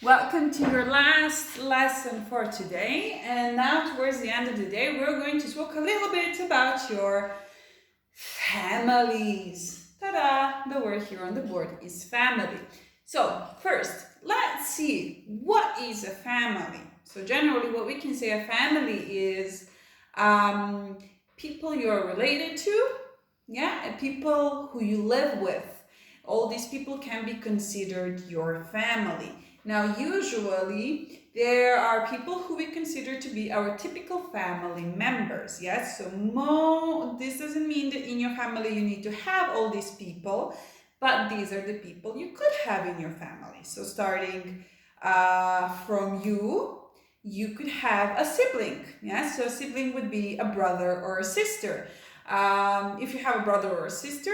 Welcome to your last lesson for today. And now towards the end of the day, we're going to talk a little bit about your families. Ta-da! The word here on the board is family. So first, let's see, what is a family? So generally what we can say a family is people you're related to, and people who you live with. All these people can be considered your family. Now, usually, there are people who we consider to be our typical family members, yes? So this doesn't mean that in your family you need to have all these people, but these are the people you could have in your family. So starting from you could have a sibling, yes? So a sibling would be a brother or a sister. If you have a brother or a sister,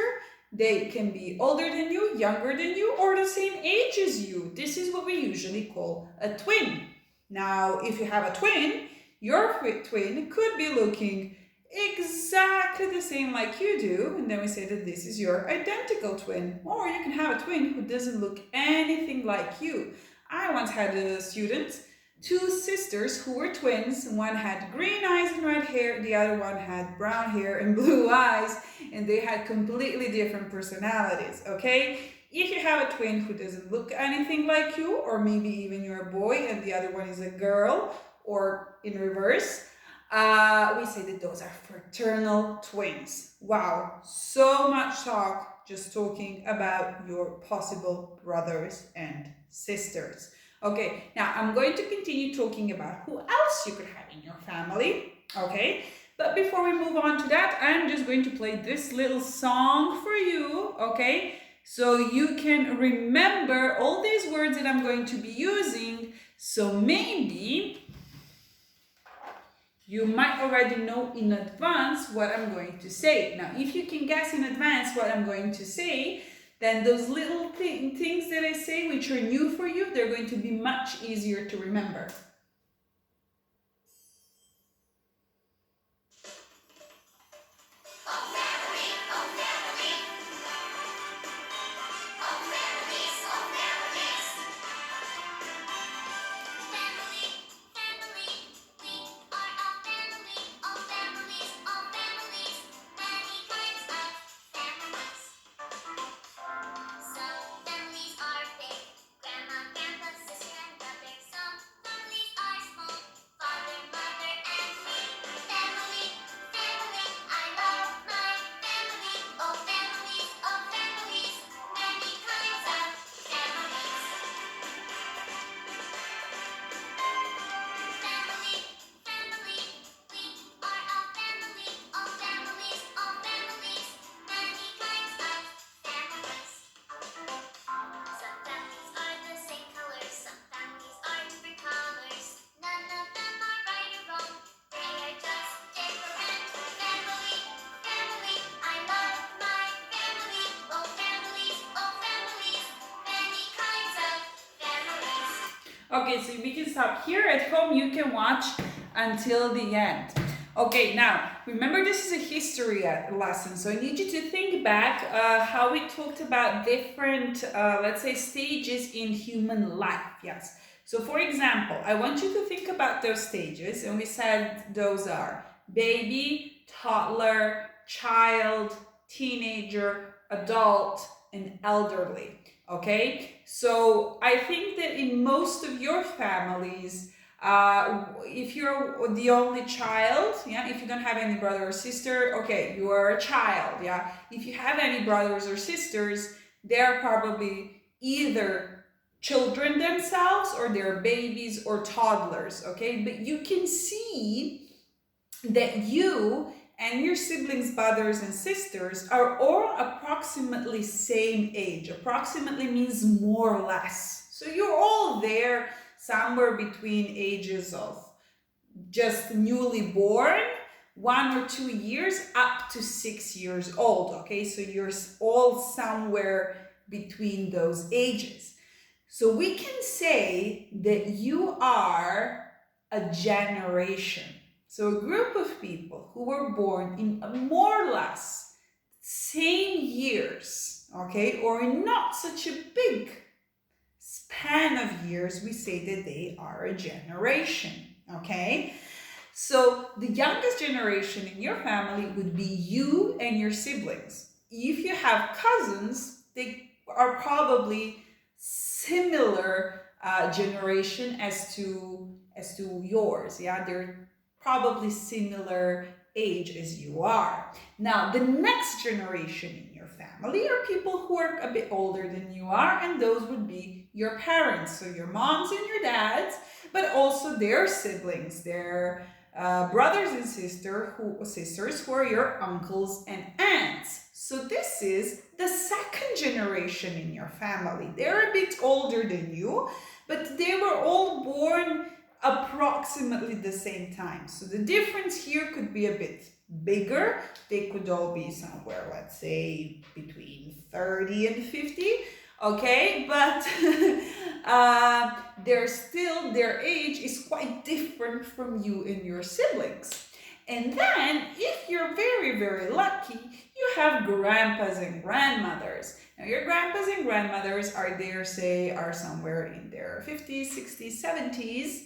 they can be older than you, younger than you, or the same age as you. This is what we usually call a twin. Now, if you have a twin, your twin could be looking exactly the same like you do, and then we say that this is your identical twin. Or you can have a twin who doesn't look anything like you. I once had a student, two sisters who were twins. One had green eyes and red hair, the other one had brown hair and blue eyes, and they had completely different personalities, okay? If you have a twin who doesn't look anything like you, or maybe even you're a boy and the other one is a girl, or in reverse, we say that those are fraternal twins. Wow, so much talk just talking about your possible brothers and sisters. Okay, now I'm going to continue talking about who else you could have in your family, okay? But before we move on to that, I'm just going to play this little song for you, okay? So you can remember all these words that I'm going to be using, so maybe you might already know in advance what I'm going to say. Now, if you can guess in advance what I'm going to say, then those little things that I say which are new for you, they're going to be much easier to remember. Okay, so we can stop here. At home, you can watch until the end. Okay, now, remember this is a history lesson, so I need you to think back how we talked about different, let's say, stages in human life, yes. So for example, I want you to think about those stages, and we said those are baby, toddler, child, teenager, adult, and elderly. Okay, so I think that in most of your families, if you're the only child, if you don't have any brother or sister, okay, you are a child, If you have any brothers or sisters, they're probably either children themselves or they're babies or toddlers, okay? But you can see that you and your siblings, brothers and sisters, are all approximately same age. Approximately means more or less. So you're all there somewhere between ages of just newly born, 1 or 2 years, up to 6 years old, okay? So you're all somewhere between those ages. So we can say that you are a generation. So a group of people who were born in more or less same years, okay, or in not such a big span of years, we say that they are a generation. Okay? So the youngest generation in your family would be you and your siblings. If you have cousins, they are probably similar generation as to yours. Yeah, they're probably similar age as you are. Now, the next generation in your family are people who are a bit older than you are, and those would be your parents, so your moms and your dads, but also their siblings, their brothers and sisters who are your uncles and aunts. So this is the second generation in your family. They're a bit older than you, but they were all born approximately the same time. So the difference here could be a bit bigger. They could all be somewhere, let's say, between 30 and 50. Okay, but their age is quite different from you and your siblings. And then, if you're very, very lucky, you have grandpas and grandmothers. Now, your grandpas and grandmothers are somewhere in their 50s, 60s, 70s.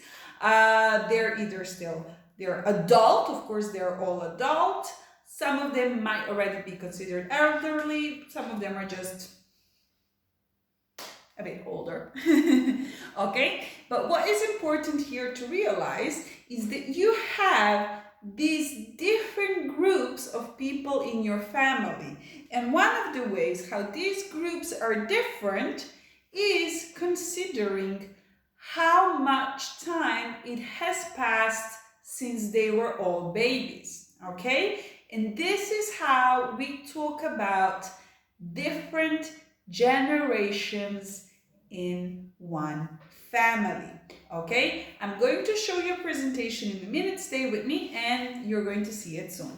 They're adult, of course, they're all adult. Some of them might already be considered elderly, some of them are just a bit older. Okay, but what is important here to realize is that you have these different groups of people in your family, and one of the ways how these groups are different is considering how much time it has passed since they were all babies. Okay, and this is how we talk about different generations in one family. Okay, I'm going to show you a presentation in a minute. Stay with me and you're going to see it soon.